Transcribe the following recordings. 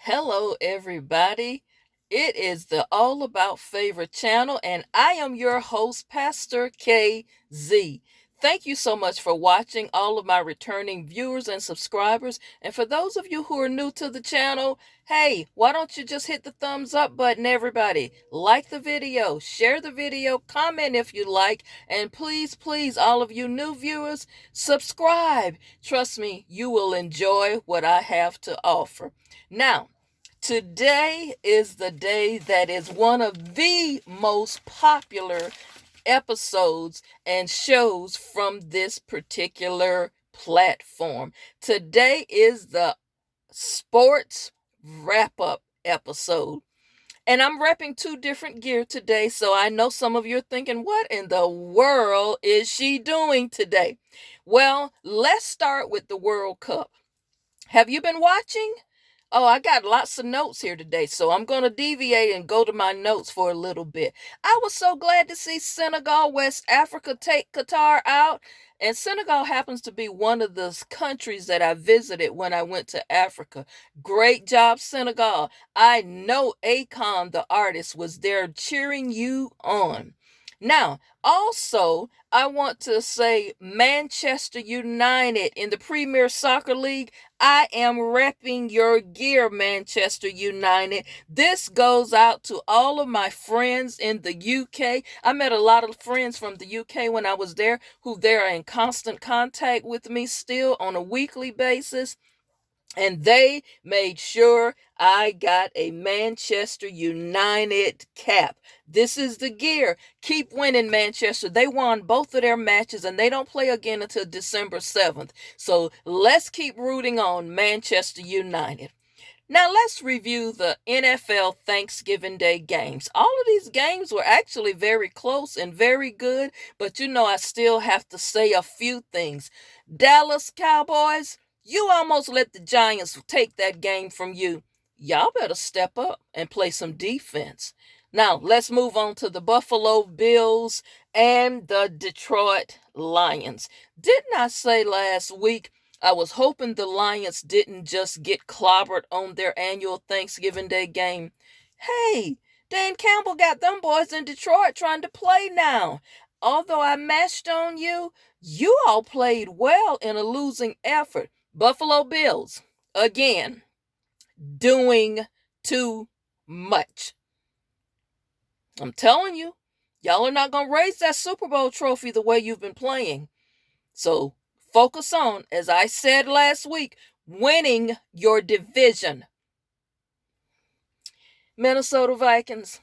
Hello, everybody. It is the All About Favorite channel, and I am your host, Pastor KZ. Thank you so much for watching, all of my returning viewers and subscribers. And for those of you who are new to the channel, hey, why don't you just hit the thumbs up button, everybody? Like the video, share the video, comment if you like, and please, please, all of you new viewers, subscribe. Trust me, you will enjoy what I have to offer. Now, today is the day that is one of the most popular episodes and shows from this particular platform. Today is the sports wrap up episode. And I'm repping two different gear today, so I know some of you are thinking, what in the world is she doing today? Well, let's start with the World Cup. Have you been watching? Oh, I got lots of notes here today, so I'm going to deviate and go to my notes for a little bit. I was so glad to see Senegal, West Africa take Qatar out. And Senegal happens to be one of the countries that I visited when I went to Africa. Great job, Senegal. I know Akon, the artist, was there cheering you on. Now, also, I want to say Manchester United in the Premier Soccer League. I am repping your gear, Manchester United. This goes out to all of my friends in the UK. I met a lot of friends from the UK when I was there who they're in constant contact with me still on a weekly basis. And they made sure I got a Manchester United cap. This is the gear. Keep winning, Manchester. They won both of their matches and they don't play again until December 7th. So let's keep rooting on Manchester United. Now let's review the NFL Thanksgiving Day games. All of these games were actually very close and very good, but I still have to say a few things. Dallas Cowboys, you almost let the Giants take that game from you. Y'all better step up and play some defense. Now, let's move on to the Buffalo Bills and the Detroit Lions. Didn't I say last week I was hoping the Lions didn't just get clobbered on their annual Thanksgiving Day game? Hey, Dan Campbell got them boys in Detroit trying to play now. Although I mashed on you, you all played well in a losing effort. Buffalo Bills, again, doing too much. I'm telling you, y'all are not going to raise that Super Bowl trophy the way you've been playing. So focus on, as I said last week, winning your division. Minnesota Vikings,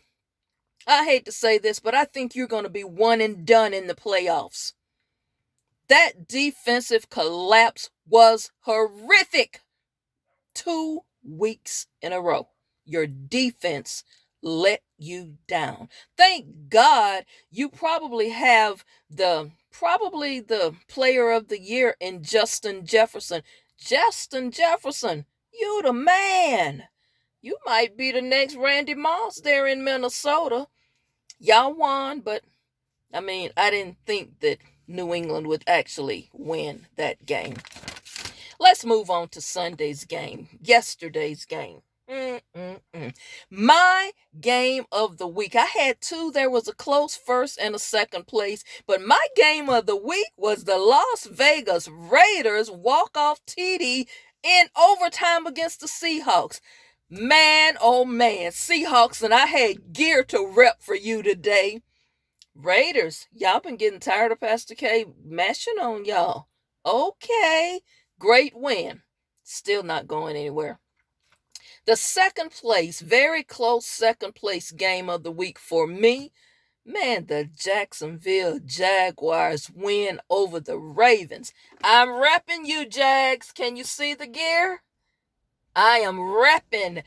I hate to say this, but I think you're going to be one and done in the playoffs. That defensive collapse was horrific. 2 weeks in a row, your defense let you down. Thank God you probably have the player of the year in Justin Jefferson. Justin Jefferson, you the man. You might be the next Randy Moss there in Minnesota. Y'all won, but I didn't think that New England would actually win that game. Let's move on to Sunday's game, yesterday's game. My game of the week. I had two. There was a close first and a second place, but my game of the week was the Las Vegas Raiders walk-off TD in overtime against the Seahawks. Man, oh man, Seahawks, and I had gear to rep for you today. Raiders, y'all been getting tired of Pastor K mashing on y'all. Okay, great win. Still not going anywhere. The second place, very close second place game of the week for me, man, the Jacksonville Jaguars win over the Ravens. I'm repping you, Jags. Can you see the gear? I am repping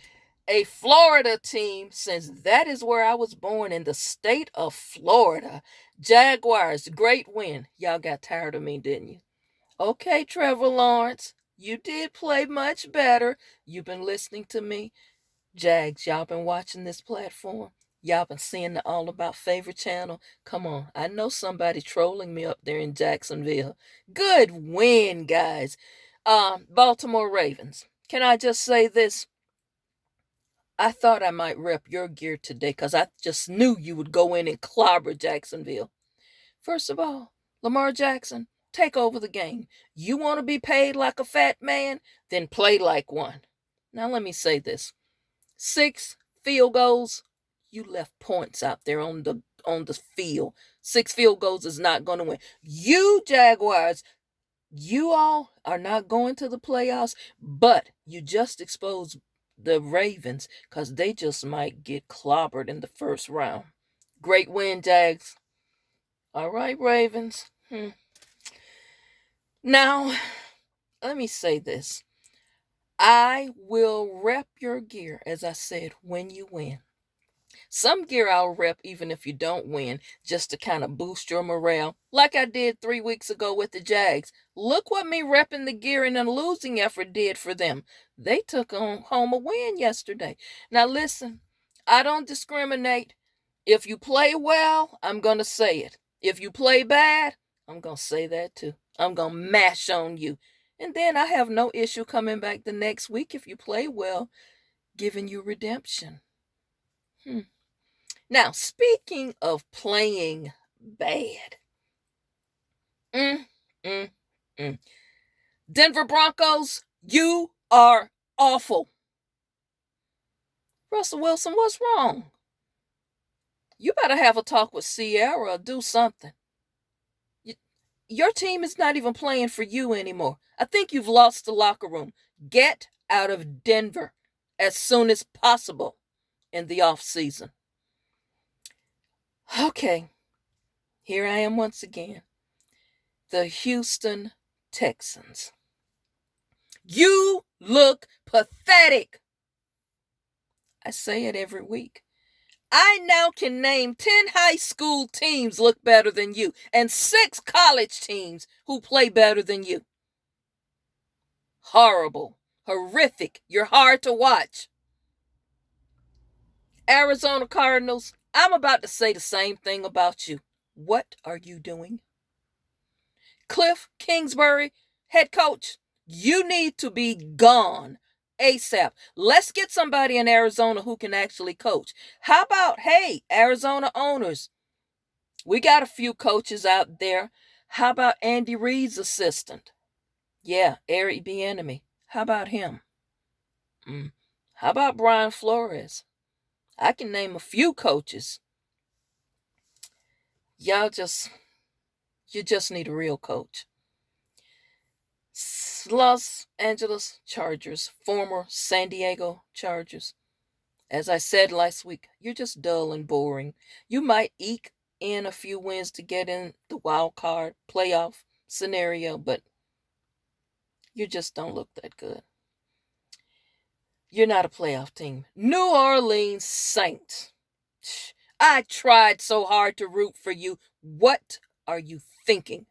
a Florida team, since that is where I was born, in the state of Florida. Jaguars, great win. Y'all got tired of me, didn't you? Okay, Trevor Lawrence, you did play much better. You've been listening to me. Jags, y'all been watching this platform. Y'all been seeing the All About Favorite channel. Come on, I know somebody trolling me up there in Jacksonville. Good win, guys. Baltimore Ravens. Can I just say this? I thought I might rep your gear today because I just knew you would go in and clobber Jacksonville. First of all, Lamar Jackson, take over the game. You want to be paid like a fat man? Then play like one. Now let me say this. 6 field goals, you left points out there on the field. 6 field goals is not going to win. You Jaguars, you all are not going to the playoffs, but you just exposed the Ravens because they just might get clobbered in the first round. Great win, Jags. All right, Ravens. Now, let me say this. I will rep your gear, as I said, when you win. Some gear I'll rep even if you don't win, just to kind of boost your morale, like I did 3 weeks ago with the Jags. Look what me repping the gear in a losing effort did for them. They took home a win yesterday. Now listen, I don't discriminate. If you play well, I'm going to say it. If you play bad, I'm going to say that too. I'm going to mash on you. And then I have no issue coming back the next week if you play well, giving you redemption. Now, speaking of playing bad. Denver Broncos, you are awful. Russell Wilson, what's wrong? You better have a talk with Sierra or do something. Your team is not even playing for you anymore. I think you've lost the locker room. Get out of Denver as soon as possible in the off season. Okay, here I am once again. The Houston Texans. You look pathetic. I say it every week. I now can name 10 high school teams look better than you and 6 college teams who play better than you. Horrible. Horrific. You're hard to watch. Arizona Cardinals, I'm about to say the same thing about you. What are you doing? Cliff Kingsbury, head coach, you need to be gone ASAP. Let's get somebody in Arizona who can actually coach. How about, hey, Arizona owners, we got a few coaches out there. How about Andy Reid's assistant? Yeah, Eric Bieniemy. How about him? How about Brian Flores? I can name a few coaches. You just need a real coach. Los Angeles Chargers, former San Diego Chargers. As I said last week, you're just dull and boring. You might eke in a few wins to get in the wild card playoff scenario, but you just don't look that good. You're not a playoff team. New Orleans Saints. I tried so hard to root for you. What are you thinking?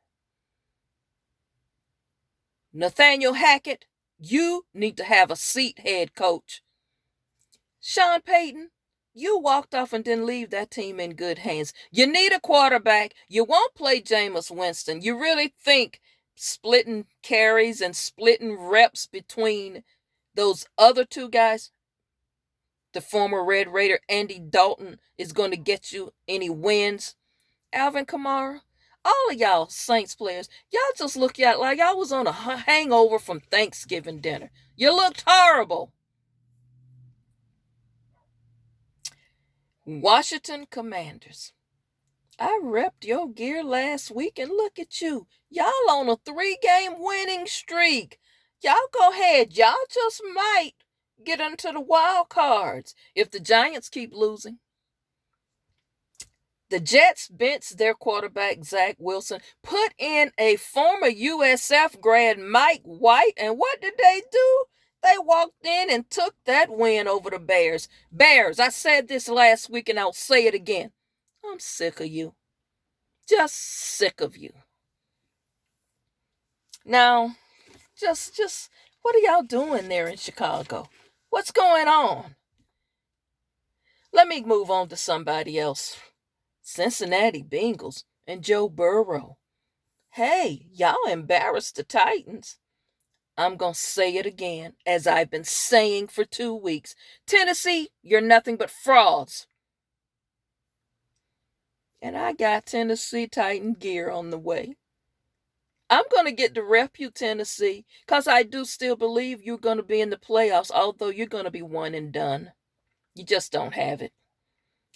Nathaniel Hackett, you need to have a seat, head coach. Sean Payton, you walked off and didn't leave that team in good hands. You need a quarterback. You won't play Jameis Winston. You really think splitting carries and splitting reps between those other 2 guys, the former Red Raider Andy Dalton, is going to get you any wins? Alvin Kamara, all of y'all Saints players, y'all just look like y'all was on a hangover from Thanksgiving dinner. You looked horrible. Washington Commanders. I repped your gear last week and look at you. Y'all on a 3-game winning streak. Y'all go ahead. Y'all just might get into the wild cards if the Giants keep losing. The Jets benched their quarterback, Zach Wilson, put in a former USF grad, Mike White, and what did they do? They walked in and took that win over the Bears. Bears, I said this last week and I'll say it again. I'm sick of you. Just sick of you. Now, just what are y'all doing there in Chicago? What's going on? Let me move on to somebody else. Cincinnati Bengals and Joe Burrow. Hey, y'all embarrassed the Titans. I'm going to say it again, as I've been saying for 2 weeks. Tennessee, you're nothing but frauds. And I got Tennessee Titan gear on the way. I'm going to get to rep you, Tennessee, because I do still believe you're going to be in the playoffs, although you're going to be one and done. You just don't have it.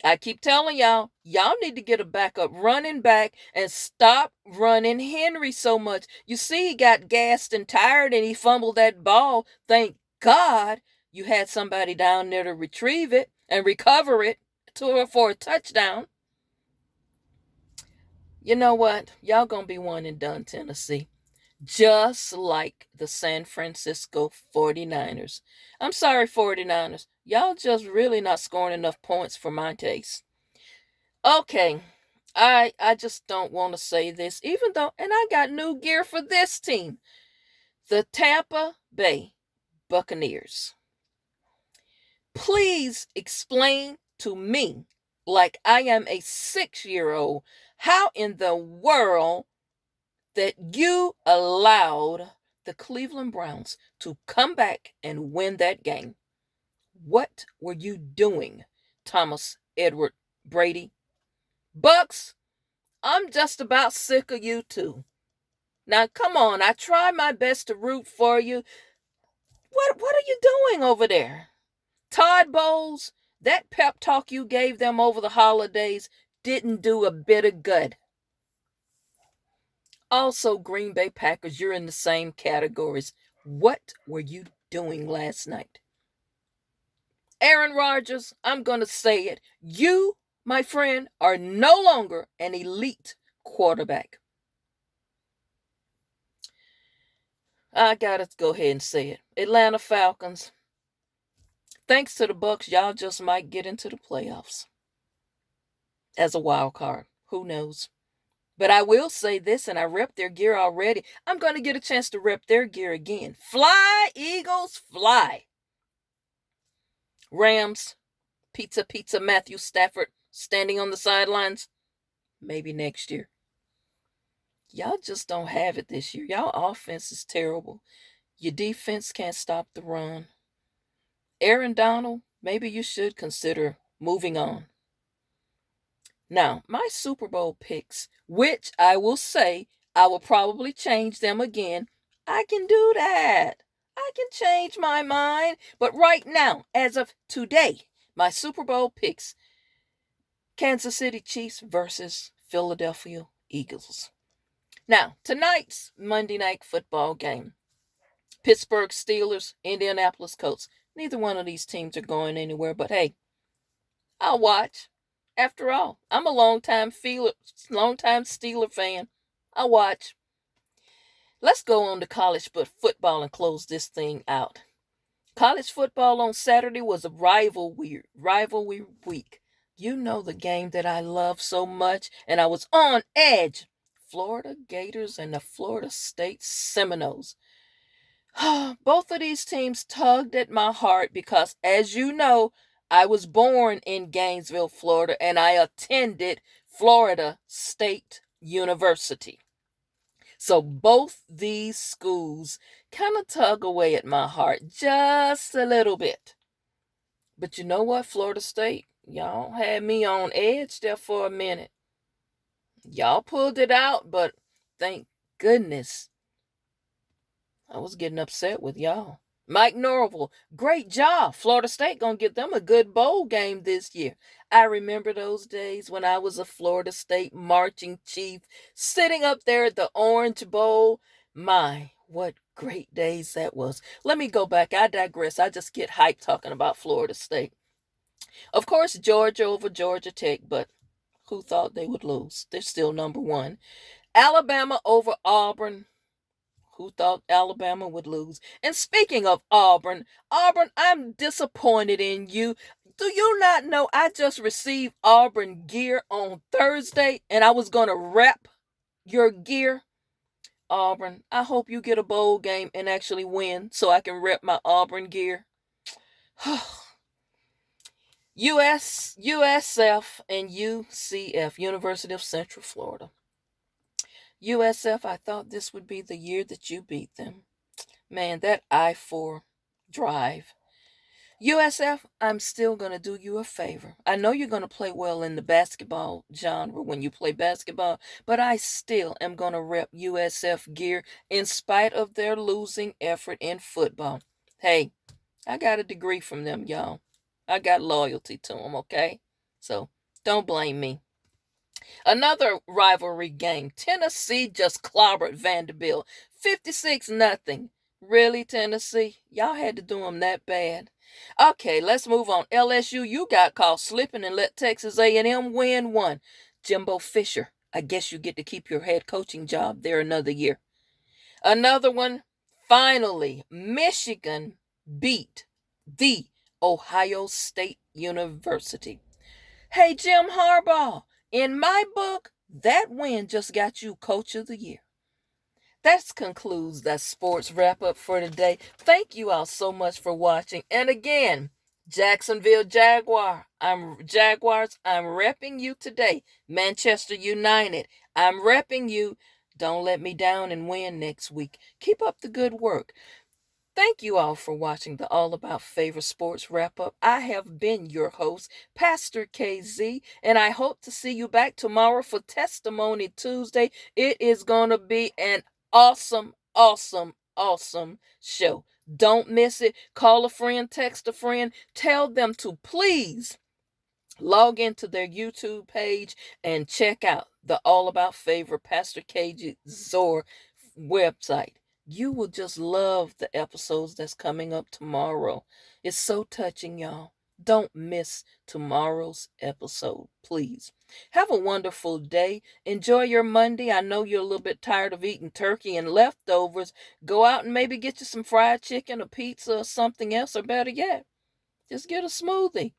I keep telling y'all need to get a backup running back and stop running Henry so much. You see, he got gassed and tired and he fumbled that ball. Thank God you had somebody down there to retrieve it and recover it for a touchdown. You know what? Y'all gonna be one and done, Tennessee. Just like the San Francisco 49ers. I'm sorry, 49ers. Y'all just really not scoring enough points for my taste. Okay, I just don't want to say this, even though, and I got new gear for this team, the Tampa Bay Buccaneers. Please explain to me, like I am a 6-year-old, how in the world that you allowed the Cleveland Browns to come back and win that game. What were you doing, Thomas Edward Brady? Bucks, I'm just about sick of you too. Now, come on, I try my best to root for you. What are you doing over there? Todd Bowles, that pep talk you gave them over the holidays didn't do a bit of good. Also, Green Bay Packers, you're in the same categories. What were you doing last night? Aaron Rodgers, I'm going to say it. You, my friend, are no longer an elite quarterback. I gotta go ahead and say it. Atlanta Falcons. Thanks to the Bucks, y'all just might get into the playoffs as a wild card. Who knows? But I will say this, and I rep their gear already. I'm going to get a chance to rep their gear again. Fly, Eagles, fly. Rams, pizza, Matthew Stafford standing on the sidelines. Maybe next year. Y'all just don't have it this year. Y'all offense is terrible. Your defense can't stop the run. Aaron Donald, maybe you should consider moving on. Now, my Super Bowl picks, which I will say I will probably change them again. I can do that. I can change my mind. But right now, as of today, my Super Bowl picks, Kansas City Chiefs versus Philadelphia Eagles. Now, tonight's Monday Night Football game, Pittsburgh Steelers, Indianapolis Colts. Neither one of these teams are going anywhere, but hey, I'll watch. After all, I'm a longtime Steeler fan. I'll watch. Let's go on to college football and close this thing out. College football on Saturday was a rivalry week. You know the game that I love so much, and I was on edge. Florida Gators and the Florida State Seminoles. Both of these teams tugged at my heart because, as you know, I was born in Gainesville, Florida, and I attended Florida State University. So both these schools kind of tug away at my heart just a little bit. But you know what, Florida State, y'all had me on edge there for a minute. Y'all pulled it out, but thank goodness I was getting upset with y'all. Mike Norvell, great job. Florida State gonna get them a good bowl game this year. I remember those days when I was a Florida State marching chief, sitting up there at the Orange Bowl. My, what great days that was. Let me go back. I digress. I just get hyped talking about Florida State. Of course, Georgia over Georgia Tech, but who thought they would lose? They're still number one. Alabama over Auburn. Who thought Alabama would lose? And speaking of Auburn, I'm disappointed in you. Do you not know I just received Auburn gear on Thursday and I was going to rep your gear? Auburn, I hope you get a bowl game and actually win so I can rep my Auburn gear. USF and UCF, University of Central Florida. USF, I thought this would be the year that you beat them. Man, that I-4 drive. USF, I'm still going to do you a favor. I know you're going to play well in the basketball genre when you play basketball, but I still am going to rep USF gear in spite of their losing effort in football. Hey, I got a degree from them, y'all. I got loyalty to them, okay? So don't blame me. Another rivalry game. Tennessee just clobbered Vanderbilt 56 nothing. Really, Tennessee? Y'all had to do them that bad. Okay, let's move on. LSU, you got caught slipping and let Texas A&M win one. Jimbo Fisher, I guess you get to keep your head coaching job there another year. Another one. Finally, Michigan beat the Ohio State University. Hey, Jim Harbaugh, in my book, that win just got you Coach of the Year. That concludes that sports wrap up for today. Thank you all so much for watching. And again, Jacksonville Jaguars, I'm repping you today. Manchester United, I'm repping you. Don't let me down and win next week. Keep up the good work. Thank you all for watching the All About Favorite Sports Wrap Up. I have been your host, Pastor KZ, and I hope to see you back tomorrow for Testimony Tuesday. It is going to be an awesome, awesome, awesome show. Don't miss it. Call a friend, text a friend, tell them to please log into their YouTube page and check out the All About Favorite Pastor KZ Zor website. You will just love the episodes that's coming up tomorrow. It's so touching, y'all. Don't miss tomorrow's episode, please. Have a wonderful day. Enjoy your Monday. I know you're a little bit tired of eating turkey and leftovers. Go out and maybe get you some fried chicken, a pizza, or something else, or better yet, just get a smoothie.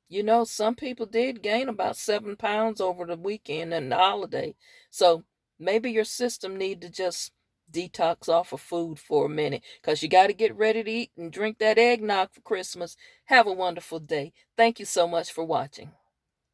You know, some people did gain about 7 pounds over the weekend and the holiday. So maybe your system need to just detox off of food for a minute because you got to get ready to eat and drink that eggnog for Christmas. Have a wonderful day. Thank you so much for watching.